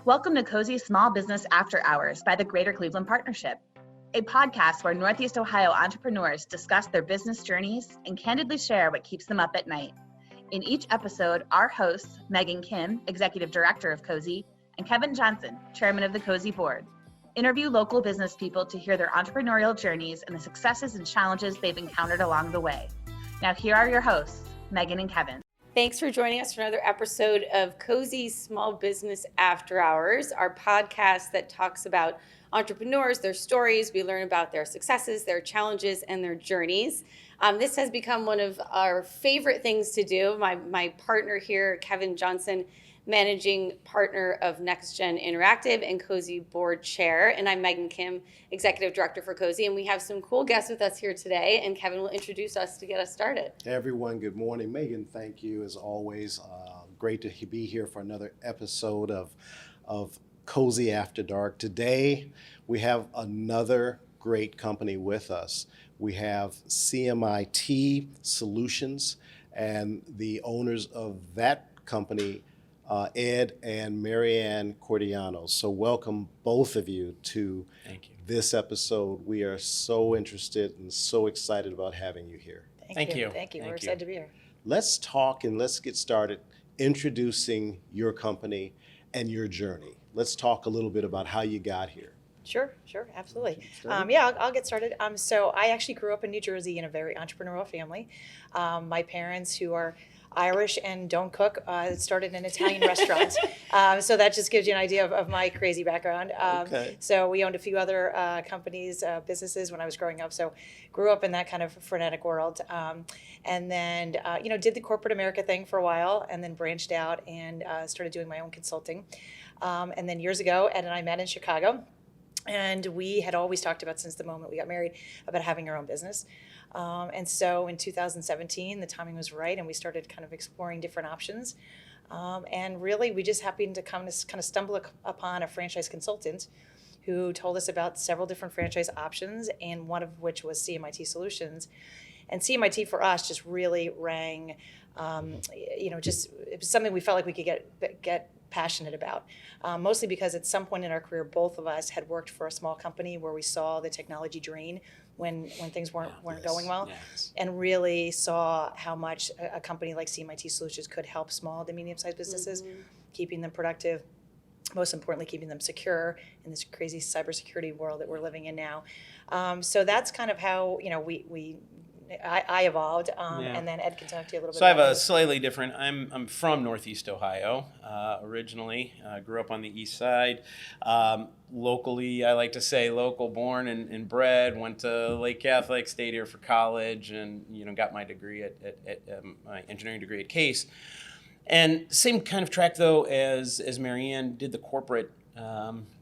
Welcome to COSE Small Business After Hours by the Greater Cleveland Partnership, a podcast where Northeast Ohio entrepreneurs discuss their business journeys and candidly share what keeps them up at night. In each episode, our hosts, Megan Kim, Executive Director of COSE, and Kevin Johnson, Chairman of the COSE Board, interview local business people to hear their entrepreneurial journeys and the successes and challenges they've encountered along the way. Now here are your hosts, Megan and Kevin. Thanks for joining us for another episode of COSE Small Business After Hours, our podcast that talks about entrepreneurs, their stories. We learn about their successes, their challenges, and their journeys. This has become one of our favorite things to do. My partner here, Kevin Johnson, managing partner of Next Gen Interactive and COSE Board Chair, and I'm Megan Kim, Executive Director for COSE, and we have some cool guests with us here today, and Kevin will introduce us to get us started. Hey everyone, good morning. Megan, thank you as always. Great to be here for another episode of COSE After Dark. Today, we have another great company with us. We have CMIT Solutions, and the owners of that company, Ed and Marianne Cordiano. So welcome both of you to this episode. We are so interested and so excited about having you here. Thank you. We're excited to be here. Let's talk and let's get started introducing your company and your journey. Let's talk a little bit about how you got here. Sure, absolutely. I'll get started. So I actually grew up in New Jersey in a very entrepreneurial family. My parents, who are Irish and don't cook, started an Italian restaurant. So that just gives you an idea of my crazy background. So we owned a few other companies, businesses when I was growing up. So grew up in that kind of frenetic world. And then, did the corporate America thing for a while and then branched out and started doing my own consulting. And then years ago, Ed and I met in Chicago. And we had always talked about, since the moment we got married, about having our own business. And so in 2017, the timing was right, and we started kind of exploring different options. And really, we just happened to kind of stumble upon a franchise consultant who told us about several different franchise options, and one of which was CMIT Solutions. And CMIT for us just really rang, it was something we felt like we could get passionate about, mostly because at some point in our career, both of us had worked for a small company where we saw the technology drain when things weren't going well, and really saw how much a company like CMIT Solutions could help small to medium-sized businesses, keeping them productive, most importantly, keeping them secure in this crazy cybersecurity world that we're living in now. So that's kind of how I evolved, and then Ed can talk to you a little bit. So I have a slightly different. I'm from Northeast Ohio originally. Grew up on the east side. Locally, I like to say local born and bred. Went to Lake Catholic, stayed here for college, and got my degree at my engineering degree at CASE. And same kind of track though as Marianne did the corporate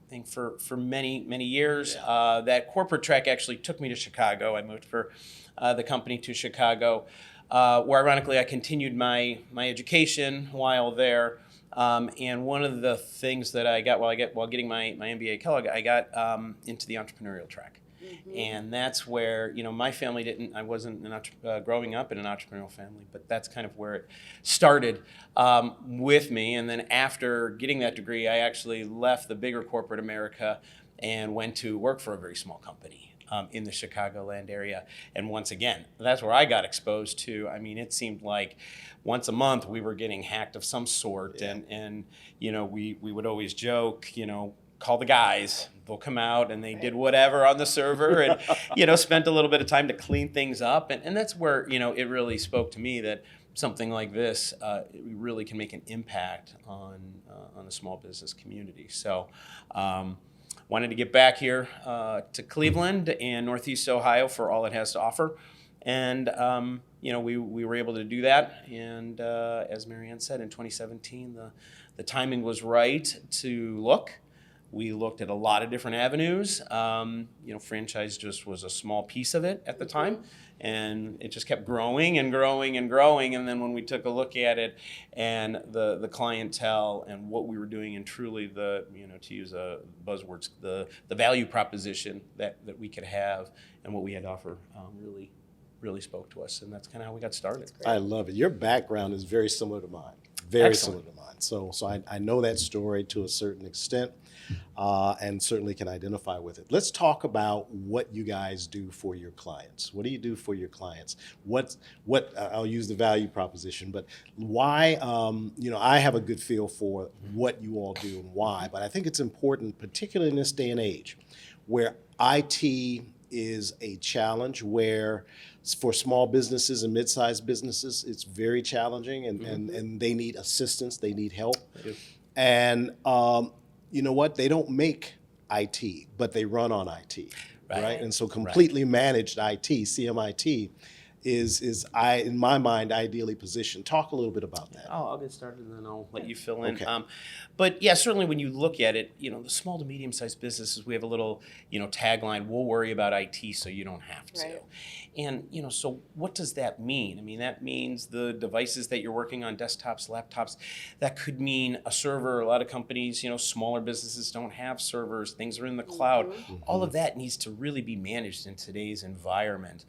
thing for many years. That corporate track actually took me to Chicago. I moved for the company to Chicago, where ironically I continued my education while there. And one of the things that I got while getting my MBA at Kellogg, I got into the entrepreneurial track. And that's where, my family I wasn't growing up in an entrepreneurial family, but that's kind of where it started with me. And then after getting that degree, I actually left the bigger corporate America and went to work for a very small company in the Chicagoland area. And once again, that's where I got exposed to. I mean, it seemed like once a month we were getting hacked of some sort. Yeah. And we would always joke, call the guys, they'll come out, and they did whatever on the server and, spent a little bit of time to clean things up. And that's where, it really spoke to me that something like this really can make an impact on the small business community. So wanted to get back here to Cleveland and Northeast Ohio for all it has to offer. And, we were able to do that. And as Marianne said, in 2017, the timing was right to look. We looked at a lot of different avenues. Franchise just was a small piece of it at the time. And it just kept growing and growing and growing. And then when we took a look at it and the clientele and what we were doing, and truly to use a buzzwords, the value proposition that we could have and what we had to offer really spoke to us. And that's kind of how we got started. I love it. Your background is very similar to mine. Very Excellent. similar to mine. So I know that story to a certain extent, and certainly can identify with it. Let's talk about what you guys do for your clients. What do you do for your clients? What I'll use the value proposition, but why? I have a good feel for what you all do and why, but I think it's important, particularly in this day and age, where IT is a challenge, where for small businesses and mid-sized businesses, it's very challenging, and they need assistance, they need help. And you know what? They don't make IT, but they run on IT, right? And so completely managed IT, CMIT, is in my mind, ideally positioned. Talk a little bit about that. I'll get started and then I'll let you fill in. Okay. But yeah, certainly when you look at it, the small to medium-sized businesses, we have a little, tagline, we'll worry about IT so you don't have to. Right. And, so what does that mean? I mean, that means the devices that you're working on, desktops, laptops, that could mean a server. A lot of companies, smaller businesses don't have servers. Things are in the cloud. All of that needs to really be managed in today's environment.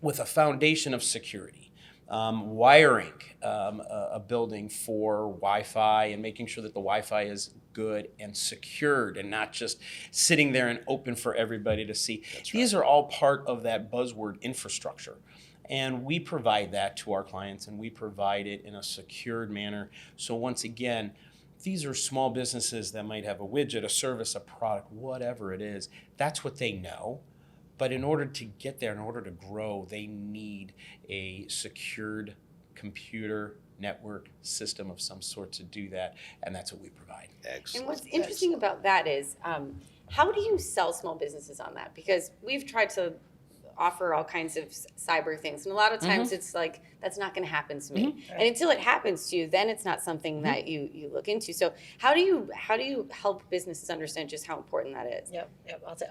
With a foundation of security, wiring a building for Wi-Fi and making sure that the Wi-Fi is good and secured and not just sitting there and open for everybody to see. These are all part of that buzzword infrastructure. And we provide that to our clients, and we provide it in a secured manner. So once again, these are small businesses that might have a widget, a service, a product, whatever it is. That's what they know. But in order to get there, in order to grow, they need a secured computer network system of some sort to do that, and that's what we provide. Excellent. And what's interesting about that is, how do you sell small businesses on that? Because we've tried to offer all kinds of cyber things, and a lot of times it's like, that's not going to happen to me. And until it happens to you, then it's not something that you look into. So how do you help businesses understand just how important that is? Yep.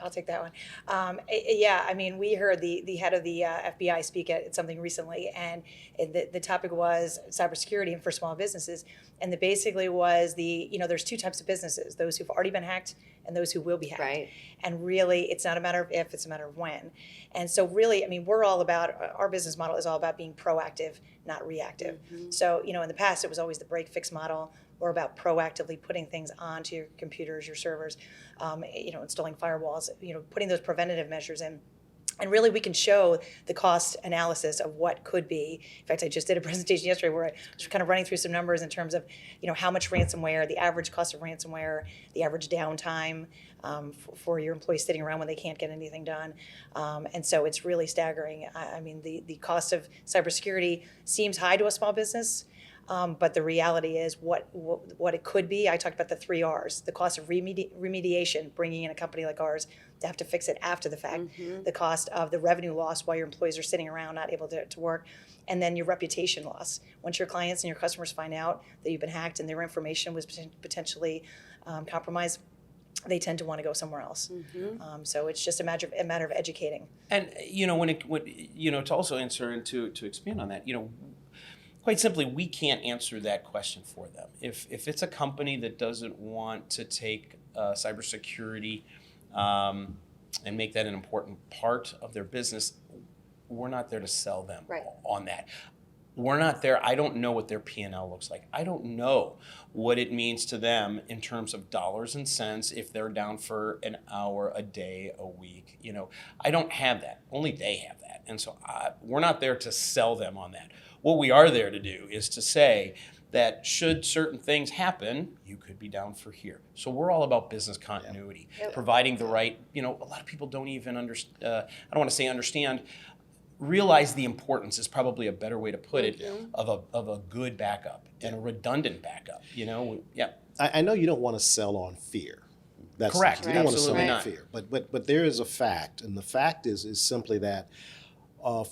I'll take that one. Yeah, I mean, we heard the head of the FBI speak at something recently, and the topic was cybersecurity and for small businesses. And the basically was there's two types of businesses: those who've already been hacked and those who will be hacked. Right. And really, it's not a matter of if, it's a matter of when. And so really, I mean, our business model is all about being proactive, not reactive. So, in the past, it was always the break fix model. We're about proactively putting things onto your computers, your servers, installing firewalls, putting those preventative measures in. And really, we can show the cost analysis of what could be. In fact, I just did a presentation yesterday where I was kind of running through some numbers in terms of, how much ransomware, the average cost of ransomware, the average downtime for your employees sitting around when they can't get anything done. And so it's really staggering. I mean, the cost of cybersecurity seems high to a small business. But the reality is what it could be. I talked about the 3 R's: the cost of remediation, bringing in a company like ours to have to fix it after the fact, the cost of the revenue loss while your employees are sitting around not able to work, and then your reputation loss. Once your clients and your customers find out that you've been hacked and their information was potentially compromised, they tend to want to go somewhere else. So it's just a matter of educating. And to also answer and to expand on that, quite simply, we can't answer that question for them. If it's a company that doesn't want to take cybersecurity and make that an important part of their business, we're not there to sell them on that. We're not there. I don't know what their P&L looks like. I don't know what it means to them in terms of dollars and cents if they're down for an hour, a day, a week. I don't have that. Only they have that. And so we're not there to sell them on that. What we are there to do is to say that should certain things happen, you could be down for here. So we're all about business continuity, providing the right, a lot of people don't even understand, I don't want to say understand, realize the importance is probably a better way to put it, of a good backup and a redundant backup, I know you don't want to sell on fear. That's correct. You don't want to sell Absolutely on not. fear. But there is a fact, and the fact is simply that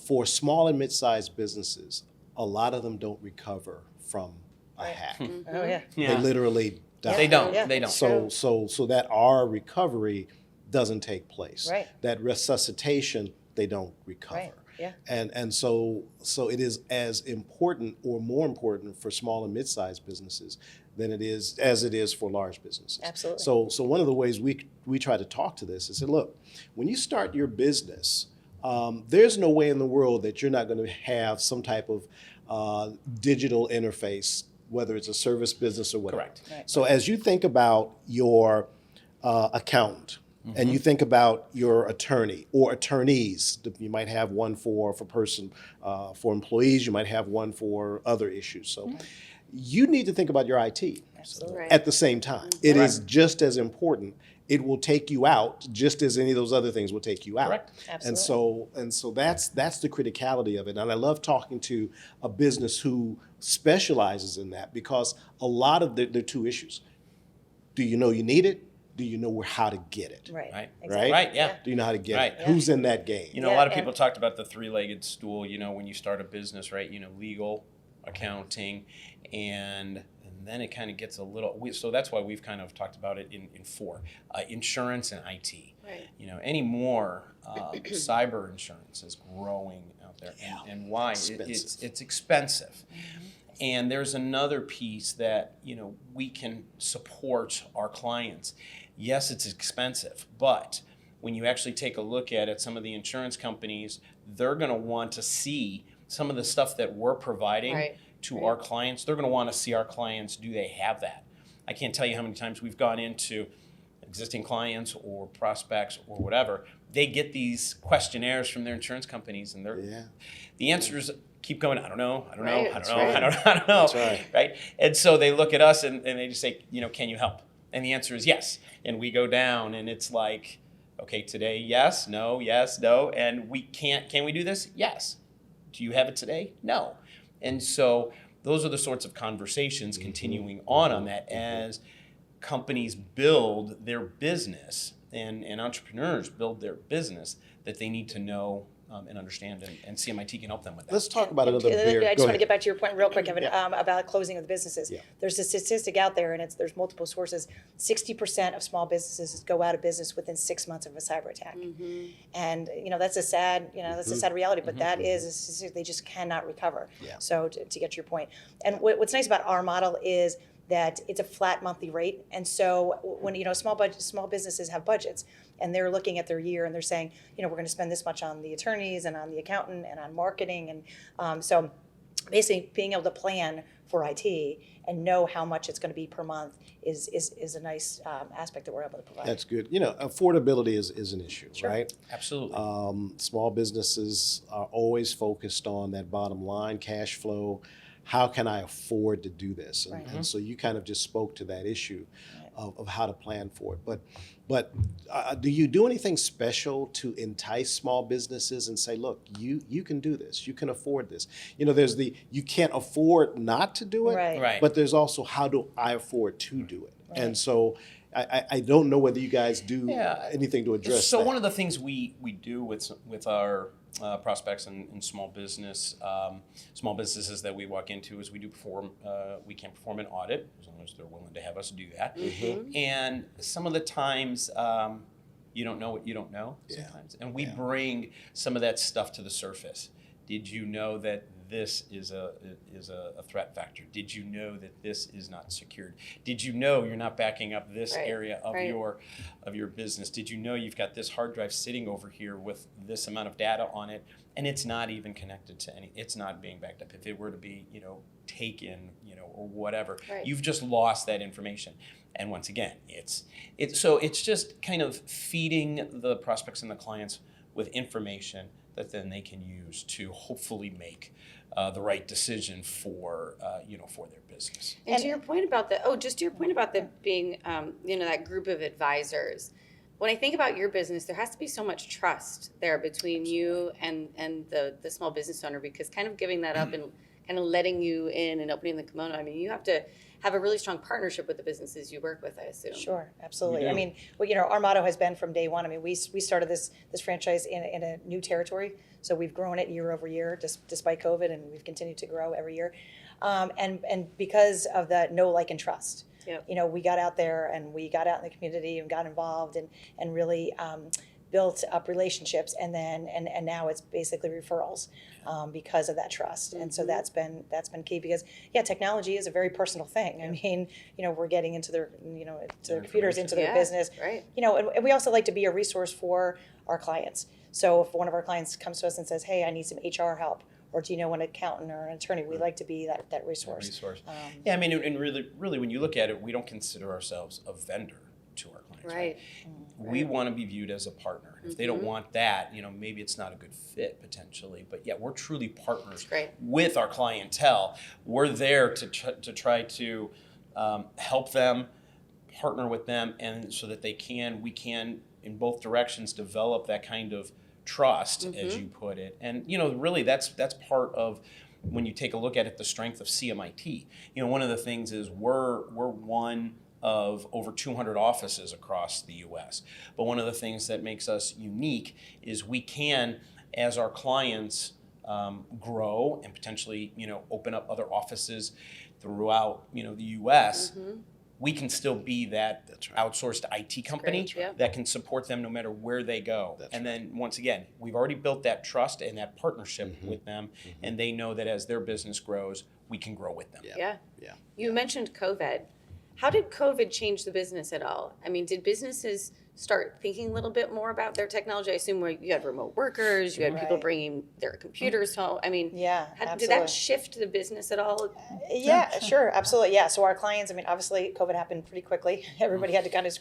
for small and mid-sized businesses, a lot of them don't recover from a hack. Oh yeah. They literally die. They don't. Yeah. They don't. So that our recovery doesn't take place. Right. That resuscitation, they don't recover. Right. Yeah. And so it is as important or more important for small and mid-sized businesses than it is for large businesses. Absolutely. So one of the ways we try to talk to this is say, look, when you start your business, there's no way in the world that you're not going to have some type of digital interface whether it's a service business or whatever. Correct. Right. So as you think about your accountant, and you think about your attorney or attorneys, you might have one for for employees, you might have one for other issues. So you need to think about your IT Absolutely. Right. at the same time. It is just as important. It will take you out just as any of those other things will take you out. Correct. Absolutely. And so that's the criticality of it. And I love talking to a business who specializes in that, because a lot of there are two issues. Do you know you need it? Do you know how to get it? Right. Right. Exactly. Right, yeah. Do you know how to get Right. it? Who's in that game? You know, a Yeah, lot of and- people talked about the three-legged stool, you know, when you start a business, right? You know, legal, accounting, and then it kind of gets a little, so that's why we've kind of talked about it in four, insurance and IT. Right. You know, any more cyber insurance is growing out there. Yeah. And why? Expensive. It's expensive. And there's another piece that, you know, we can support our clients. Yes, it's expensive, but when you actually take a look at it, some of the insurance companies, they're going to want to see some of the stuff that we're providing Right. to our clients. They're going to want to see our clients, do they have that? I can't tell you how many times we've gone into existing clients or prospects or whatever. They get these questionnaires from their insurance companies, and the answers keep going, I don't know, I don't know, Right, I don't that's know, right. I don't know. That's right. Right? And so they look at us and they just say, you know, can you help? And the answer is yes. And we go down and it's like, okay, today, yes, no, and can we do this? Yes. Do you have it today? No. And so those are the sorts of conversations continuing on that as companies build their business and entrepreneurs build their business, that they need to know and understand, and CMIT can help them with that. Let's talk about another I beer. just Go want to ahead. get back to your point real quick, Kevin, about closing of the businesses. Yeah. There's a statistic out there, and there's multiple sources. 60% of small businesses go out of business within 6 months of a cyber attack, and that's a sad reality. But that is a statistic they just cannot recover. Yeah. So to get to your point, and what's nice about our model is that it's a flat monthly rate, and so when small businesses have budgets, and they're looking at their year and they're saying, we're going to spend this much on the attorneys and on the accountant and on marketing, and so basically being able to plan for IT and know how much it's going to be per month is a nice aspect that we're able to provide. That's good. Affordability is an issue, Sure. right? Absolutely. Small businesses are always focused on that bottom line, cash flow. How can I afford to do this? And, Right. and so you kind of just spoke to that issue of how to plan for it. But do you do anything special to entice small businesses and say, look, you can do this, you can afford this? There's you can't afford not to do it, Right. but there's also how do I afford to do it? Right. And so I don't know whether you guys do anything to address So that. one of the things we do with our prospects and small businesses that we walk into is we can perform an audit, as long as they're willing to have us do that. And some of the times you don't know what you don't know sometimes, and we bring some of that stuff to the surface. Did you know that this is a threat factor? Did you know that this is not secured? Did you know you're not backing up this area of your business? Did you know you've got this hard drive sitting over here with this amount of data on it, and it's not even connected to it's not being backed up. If it were to be, taken, or whatever, you've just lost that information. And once again, it's just kind of feeding the prospects and the clients with information that then they can use to hopefully make the right decision for their business. And to your point about the being that group of advisors, when I think about your business, there has to be so much trust there between you and the small business owner, because kind of giving that up and kind of letting you in and opening the kimono, I mean, you have to have a really strong partnership with the businesses you work with, I assume. Sure, absolutely. We do. I mean, our motto has been from day one. I mean, we started this franchise in a new territory, so we've grown it year over year, despite COVID, and we've continued to grow every year. And because of the know, like, and trust. Yep. We got out there and we got out in the community and got involved and really built up relationships, and now it's basically referrals because of that trust. And so that's been key, because technology is a very personal thing. I mean, we're getting into their to their computers, into their business, right. And we also like to be a resource for our clients. So if one of our clients comes to us and says, hey, I need some HR help, or do you know an accountant or an attorney? We like to be that resource. Yeah, I mean, and really, when you look at it, we don't consider ourselves a vendor to our clients. Right. We want to be viewed as a partner. If they don't want that, maybe it's not a good fit potentially. But yeah, we're truly partners with our clientele. We're there to try to help them, partner with them, and so that we can in both directions develop that kind of trust, as you put it. And really, that's part of when you take a look at it, the strength of CMIT. One of the things is we're one of over 200 offices across the U.S. But one of the things that makes us unique is we can, as our clients grow and potentially, open up other offices throughout, the U.S., we can still be that outsourced IT company that can support them no matter where they go. Then once again, we've already built that trust and that partnership with them, and they know that as their business grows, we can grow with them. You mentioned COVID. How did COVID change the business at all? I mean, did businesses start thinking a little bit more about their technology? I assume you had remote workers, you had people bringing their computers home. I mean, did that shift the business at all? Yeah, sure, absolutely. Yeah, so our clients, I mean, obviously COVID happened pretty quickly. Everybody had to kind of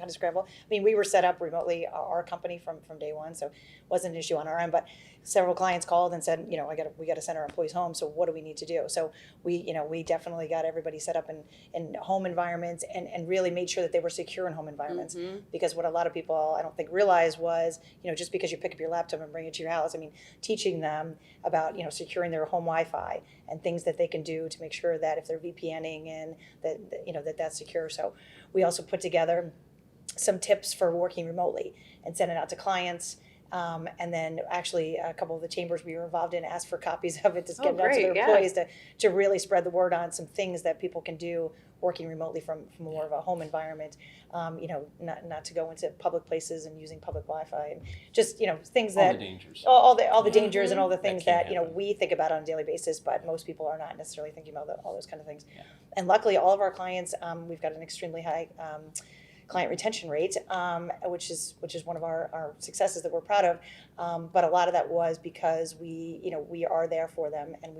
scramble. I mean, we were set up remotely, our company from day one, so it wasn't an issue on our end, but several clients called and said, we got to send our employees home, so what do we need to do? So we definitely got everybody set up in home environments and really made sure that they were secure in home environments. Because what a lot of people I don't think realize was, just because you pick up your laptop and bring it to your house, I mean, teaching them about, securing their home Wi-Fi and things that they can do to make sure that if they're VPNing in, that that's secure. So we also put together some tips for working remotely and sent it out to clients. And then actually a couple of the chambers we were involved in asked for copies of it to get it out to their employees to really spread the word on some things that people can do working remotely from more of a home environment, not to go into public places and using public Wi-Fi and just, things that all the dangers and all the things that we think about on a daily basis, but most people are not necessarily thinking about all those kind of things. And luckily all of our clients, we've got an extremely high client retention rate, which is one of our successes that we're proud of. But a lot of that was because we are there for them, and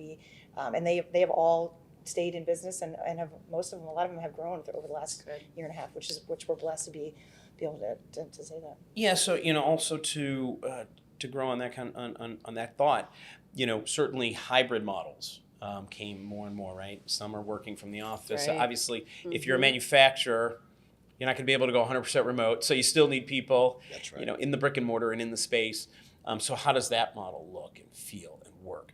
they have all stayed in business and have a lot of them have grown over the last year and a half, which we're blessed to be able to say that. Yeah. So also to grow on that on that thought, certainly hybrid models came more and more. Right. Some are working from the office. Obviously, if you're a manufacturer, you're not going to be able to go 100% remote, so you still need people, in the brick and mortar and in the space. So how does that model look and feel and work?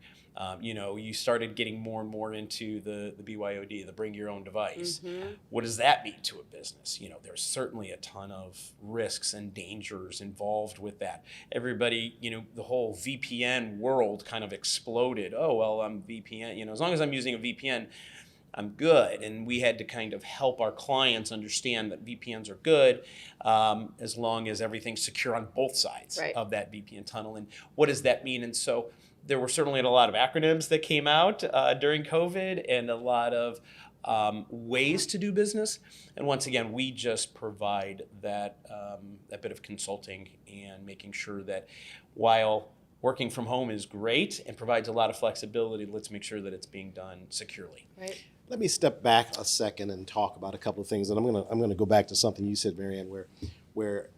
You started getting more and more into the BYOD, the bring your own device. What does that mean to a business? There's certainly a ton of risks and dangers involved with that. Everybody, the whole VPN world kind of exploded. Oh, well, I'm VPN, as long as I'm using a VPN, I'm good. And we had to kind of help our clients understand that VPNs are good as long as everything's secure on both sides of that VPN tunnel. And what does that mean? And so there were certainly a lot of acronyms that came out during COVID and a lot of ways to do business. And once again, we just provide that bit of consulting and making sure that while working from home is great and provides a lot of flexibility, let's make sure that it's being done securely. Let me step back a second and talk about a couple of things, and I'm gonna go back to something you said, Marianne, where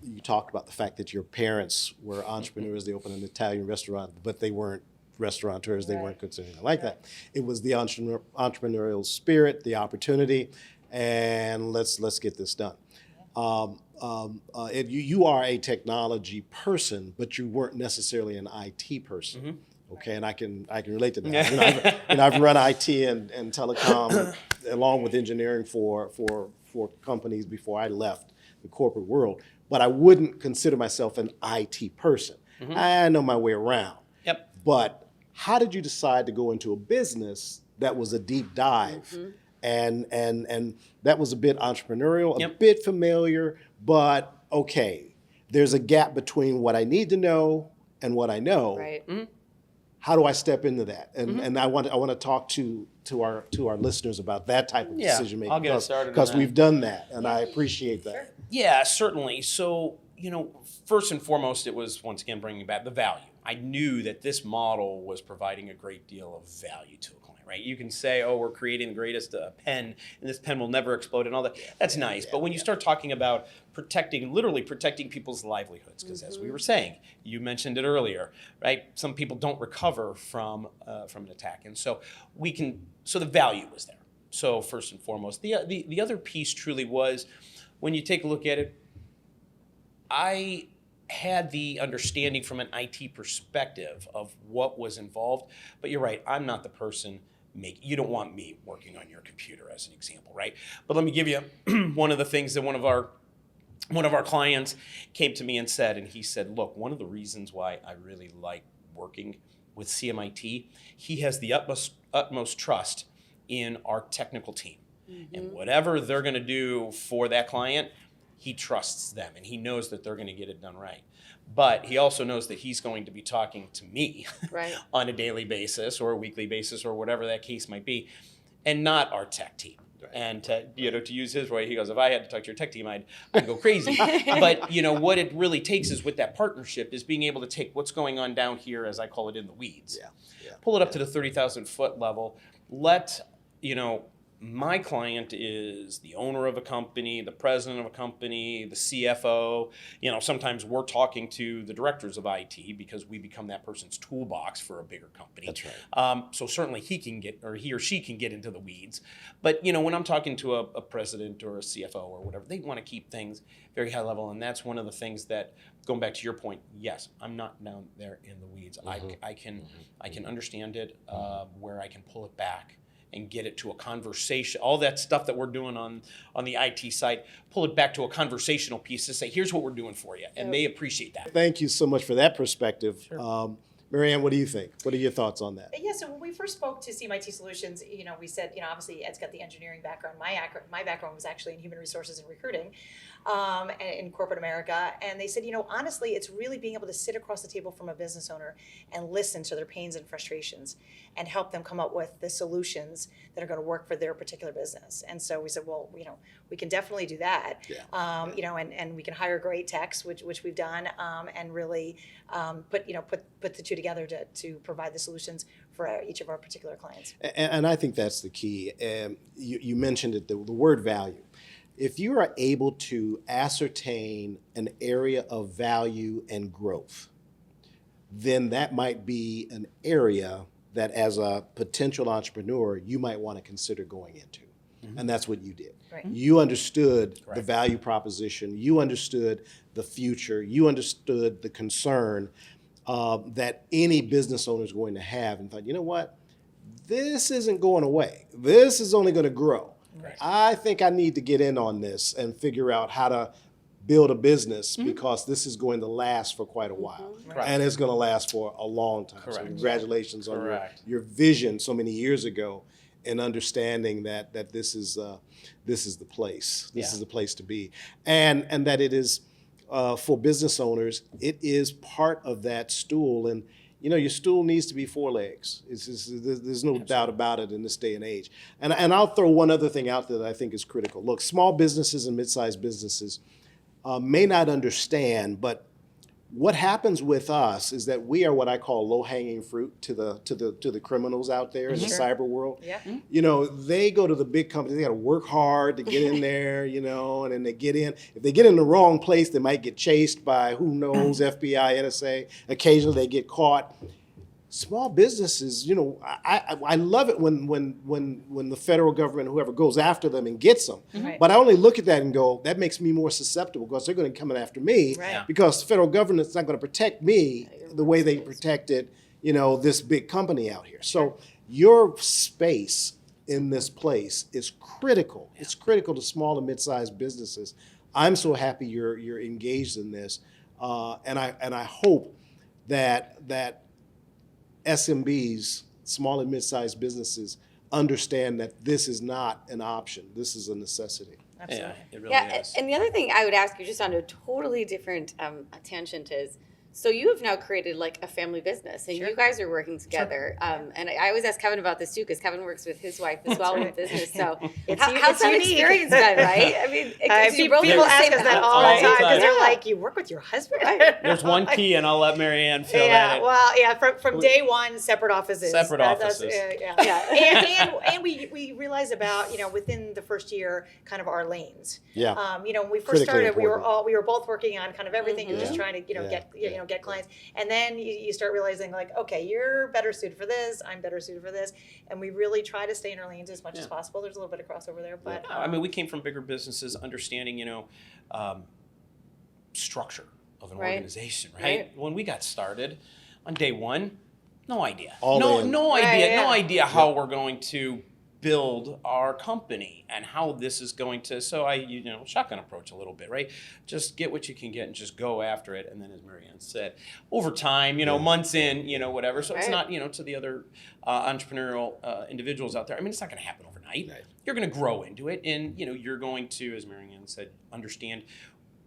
you talked about the fact that your parents were entrepreneurs. They opened an Italian restaurant, but they weren't restaurateurs. They weren't cooks or anything like that. It was the entrepreneurial spirit, the opportunity, and let's get this done. You are a technology person, but you weren't necessarily an IT person. Okay, and I can relate to that. I've run IT and telecom along with engineering for companies before I left the corporate world, but I wouldn't consider myself an IT person. I know my way around. But how did you decide to go into a business that was a deep dive? And that was a bit entrepreneurial, a bit familiar, but okay, there's a gap between what I need to know and what I know. How do I step into that? And I want to talk to our listeners about that type of decision making. I'll get started because we've done that, and I appreciate that. Yeah, certainly. So first and foremost, it was once again bringing back the value. I knew that this model was providing a great deal of value to a client, right? You can say, oh, we're creating the greatest pen, and this pen will never explode and all that. That's nice. But when you start talking about literally protecting people's livelihoods, because as we were saying, you mentioned it earlier, right? Some people don't recover from an attack. And so the value was there. So first and foremost, the other piece truly was, when you take a look at it, I had the understanding from an IT perspective of what was involved, but you're right, I'm not the person you don't want me working on your computer as an example, right? But let me give you one of the things that one of our clients came to me and said, and he said, look, one of the reasons why I really like working with CMIT, he has the utmost trust in our technical team. And whatever they're going to do for that client, he trusts them and he knows that they're going to get it done right. But he also knows that he's going to be talking to me on a daily basis or a weekly basis or whatever that case might be, and not our tech team. Right. And to use his way, he goes, if I had to talk to your tech team, I'd go crazy. But what it really takes is, with that partnership, is being able to take what's going on down here, as I call it, in the weeds, pull it up to the 30,000 foot level, my client is the owner of a company, the president of a company, the CFO. Sometimes we're talking to the directors of IT because we become that person's toolbox for a bigger company. That's right. So certainly he or she can get into the weeds. But when I'm talking to a president or a CFO or whatever, they want to keep things very high level, and that's one of the things that, going back to your point, yes, I'm not down there in the weeds. I can understand it, where I can pull it back and get it to a conversation. All that stuff that we're doing on the IT side, pull it back to a conversational piece to say, here's what we're doing for you. And they appreciate that. Thank you so much for that perspective. Sure. Marianne, what do you think? What are your thoughts on that? Yeah, so when we first spoke to CMIT Solutions, we said, obviously Ed's got the engineering background. My background was actually in human resources and recruiting in corporate America. And they said, honestly, it's really being able to sit across the table from a business owner and listen to their pains and frustrations and help them come up with the solutions that are going to work for their particular business. And so we said, well, we can definitely do that. Yeah. And we can hire great techs, which we've done, and really put the two together to provide the solutions for each of our particular clients. And I think that's the key. You mentioned it, the word value. If you are able to ascertain an area of value and growth, then that might be an area that, as a potential entrepreneur, you might want to consider going into. And that's what you did. Right. You understood the value proposition, you understood the future, you understood the concern that any business owner is going to have, and thought, you know what, this isn't going away. This is only going to grow. Right. I think I need to get in on this and figure out how to build a business because this is going to last for quite a while. Right. And it's going to last for a long time. Correct. So congratulations on your vision so many years ago, and understanding that this is the place. This is the place to be, and that it is for business owners. It is part of that stool, and your stool needs to be 4 legs. There's no doubt about it in this day and age. And I'll throw one other thing out there that I think is critical. Look, small businesses and mid-sized businesses may not understand, but what happens with us is that we are what I call low-hanging fruit to the criminals out there in the cyber world. Yeah. They go to the big companies. They got to work hard to get in there, and then they get in. If they get in the wrong place, they might get chased by who knows, FBI, NSA. Occasionally, they get caught. Small businesses, I love it when the federal government, whoever, goes after them and gets them. Right. But I only look at that and go, that makes me more susceptible, because they're going to come after me, because the federal government's not going to protect me the way they protected, this big company out here. So your space in this place is critical. It's critical to small and mid-sized businesses. I'm so happy you're engaged in this, and I hope that SMBs, small and mid-sized businesses, understand that this is not an option. This is a necessity. Absolutely. Yeah, it really is. And the other thing I would ask you, just on a totally different tangent, is So you have now created like a family business, and Sure. you guys are working together. And I always ask Kevin about this too, because Kevin works with his wife as well in the business. So how's that unique. experience been, right? I mean, people ask us that all the time because they're like, "You work with your husband?" There's one key, and I'll let Mary Ann fill Yeah, that in. well, yeah, from day one, separate offices. Separate offices. And we realized about, within the first year, kind of our lanes. Yeah. When we first Critically started, we important. were both working on kind of everything, and just Yeah. trying to, Yeah. get clients. And then you start realizing, like, okay, you're better suited for this, I'm better suited for this, and we really try to stay in our lanes as much as possible. There's a little bit of crossover there, but I mean, we came from bigger businesses, understanding, structure of an organization, right? When we got started on day one, no idea. No idea how we're going to build our company and how this is going to, so shotgun approach a little bit, right? Just get what you can get and just go after it. And then as Mary Ann said, over time, months in, whatever. So it's not, to the other entrepreneurial individuals out there, I mean, it's not going to happen overnight. Right. You're going to grow into it, and, you're going to, as Mary Ann said, understand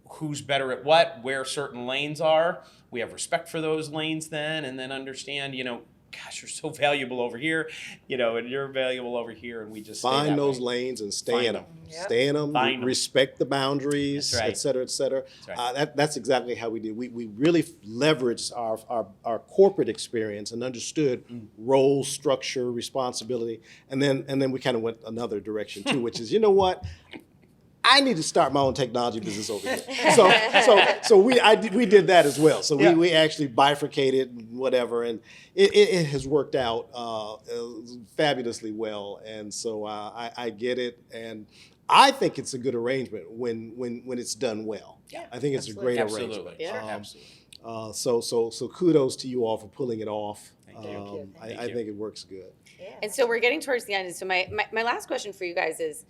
who's better at what, where certain lanes are. We have respect for those lanes then, and then understand, gosh, you're so valuable over here, and you're valuable over here, and we just find those lanes and stay in them. Yep. Stay in them. Find 'em. Respect the boundaries, That's right. et cetera, et cetera. That's right. That's exactly how we did. We really leveraged our corporate experience and understood role, structure, responsibility, and then we kind of went another direction too, which is, what? I need to start my own technology business over here. So we did that as well. So we actually bifurcated whatever, and it has worked out fabulously well. And so I get it, and I think it's a good arrangement when it's done well. Yeah, I think it's a great arrangement. Absolutely. Absolutely. So kudos to you all for pulling it off. Thank you. I think it works good. yeah. And so we're getting towards the end. And so my last question for you guys is,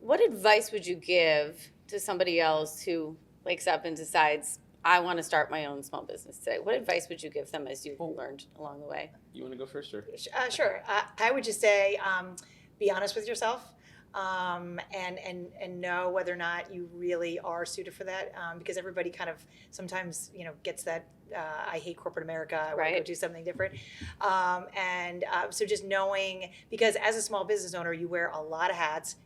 what advice would you give to somebody else who wakes up and decides, I want to start my own small business today? What advice would you give them as you've learned along the way? You want to go first, or? Sure. I would just say, be honest with yourself, and know whether or not you really are suited for that, because everybody kind of sometimes gets that. I hate corporate America. I want to go do something different. So just knowing, because as a small business owner, you wear a lot of hats.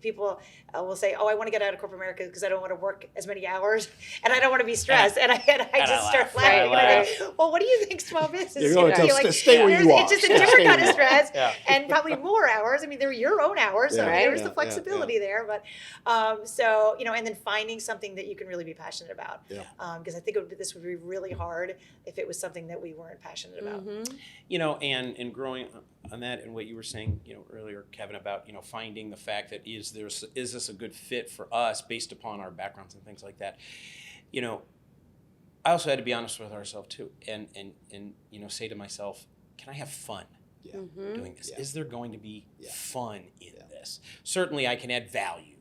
People will say, "Oh, I want to get out of corporate America because I don't want to work as many hours and I don't want to be stressed." And I just start laughing. And I go, "Well, what do you think small business is You're going to stay where you are. It's just a different kind of stress, Yeah. and probably more hours. I mean, they're your own hours, so there's the flexibility there. But and then finding something that you can really be passionate about. Because I think this would be really hard if it was something that we weren't passionate about. And growing on that, and what you were saying, earlier, Kevin, about finding the fact that is this a good fit for us based upon our backgrounds and things like that. I also had to be honest with ourselves too, and say to myself, can I have fun doing this? Is there going to be fun in this? Certainly, I can add value.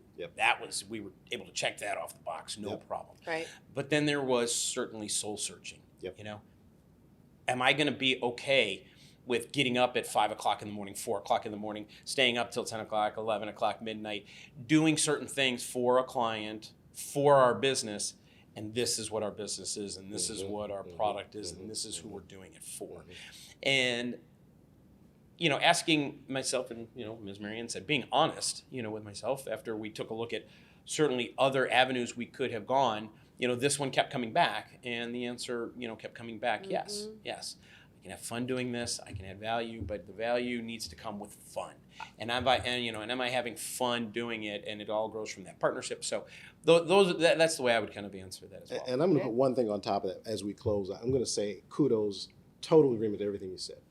We were able to check that off the box, no problem. Right. But then there was certainly soul searching. Am I going to be okay with getting up at 5 o'clock in the morning, 4 o'clock in the morning, staying up till 10 o'clock, 11 o'clock, midnight, doing certain things for a client, for our business, and this is what our business is, and this is what our product is, and this is who we're doing it for. And asking myself, and Ms. Mary Ann said, being honest, with myself after we took a look at certainly other avenues we could have gone. This one kept coming back, and the answer, kept coming back. Yes. I can have fun doing this. I can add value, but the value needs to come with fun. And am I having fun doing it? And it all grows from that partnership. So that's the way I would kind of answer that as well. And I'm going to put one thing on top of that as we close out. I'm going to say kudos, total agreement with everything you said.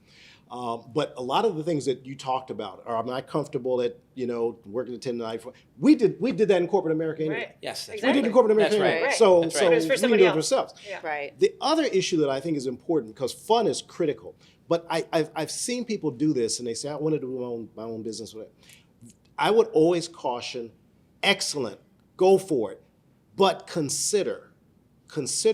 But a lot of the things that you talked about are, am I comfortable at, working at 10 to 9? We did that in corporate America anyway. Right. Yes, that's We did it in corporate America That's anyway. right. So, That's so right. It was for we somebody do it for else. ourselves. Yeah. Right. The other issue that I think is important, because fun is critical, but I've seen people do this and they say, I want to do my own business with it. I would always caution, excellent, go for it, but consider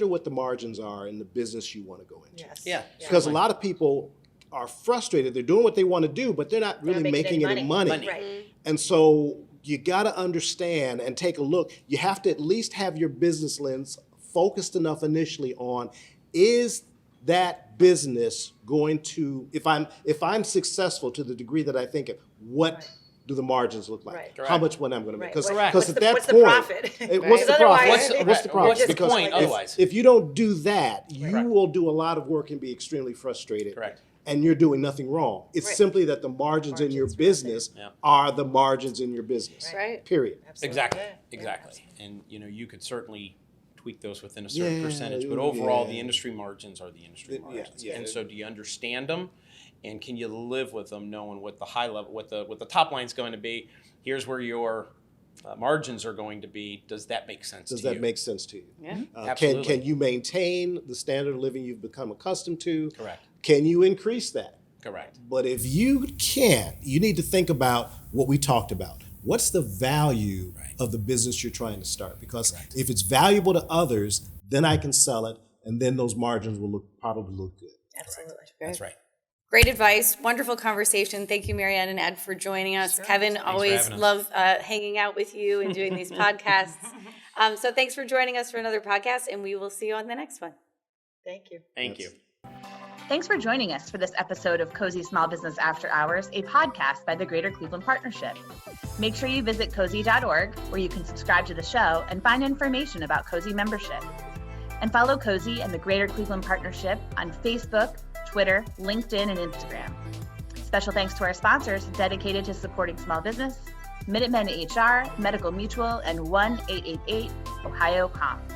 what the margins are in the business you want to go into. Yes. Yeah. Because a lot of people are frustrated. They're doing what they want to do, but they're not really making any money. Right. And so you got to understand and take a look. You have to at least have your business lens focused enough initially on, is that business going to, if I'm successful to the degree that I think it, what do the margins look like? Right. How much money I'm going to make? Right. Because at that what's point, the profit? what's the profit? Otherwise- What's the profit? What's the Because point otherwise? if you don't do that, you Correct. will do a lot of work and be extremely frustrated. Correct. And you're doing nothing wrong. It's Right. simply that the margins in your Margins, business Yeah. are the margins in your business. Right. Period. Absolutely. Exactly, Yeah. exactly. And you could certainly tweak those within a certain percentage, but Yeah. overall, the industry margins are the industry Yeah, margins. yeah. And so, do you understand them, and can you live with them, knowing what the high level, what the top line's going to be? Here's where your margins are going to be. Does that make sense? Does to that you? make sense to you? Yeah. Absolutely. Can you maintain the standard of living you've become accustomed to? Correct. Can you increase that? Correct. But if you can't, you need to think about what we talked about. What's the value of the business you're trying to start? Because if it's valuable to others, then I can sell it, and then those margins will probably look good. Absolutely. That's right. Great advice. Wonderful conversation. Thank you, Marianne and Ed, for joining us. Sure. Kevin, for always having us. love hanging out with you and doing these podcasts. So thanks for joining us for another podcast, and we will see you on the next one. Thank you. Thank you. Thanks for joining us for this episode of COSE Small Business After Hours, a podcast by the Greater Cleveland Partnership. Make sure you visit cozy.org, where you can subscribe to the show and find information about COSE membership. And follow COSE and the Greater Cleveland Partnership on Facebook, Twitter, LinkedIn, and Instagram. Special thanks to our sponsors dedicated to supporting small business: Minutemen HR, Medical Mutual, and 1-888-OHIO-COMP.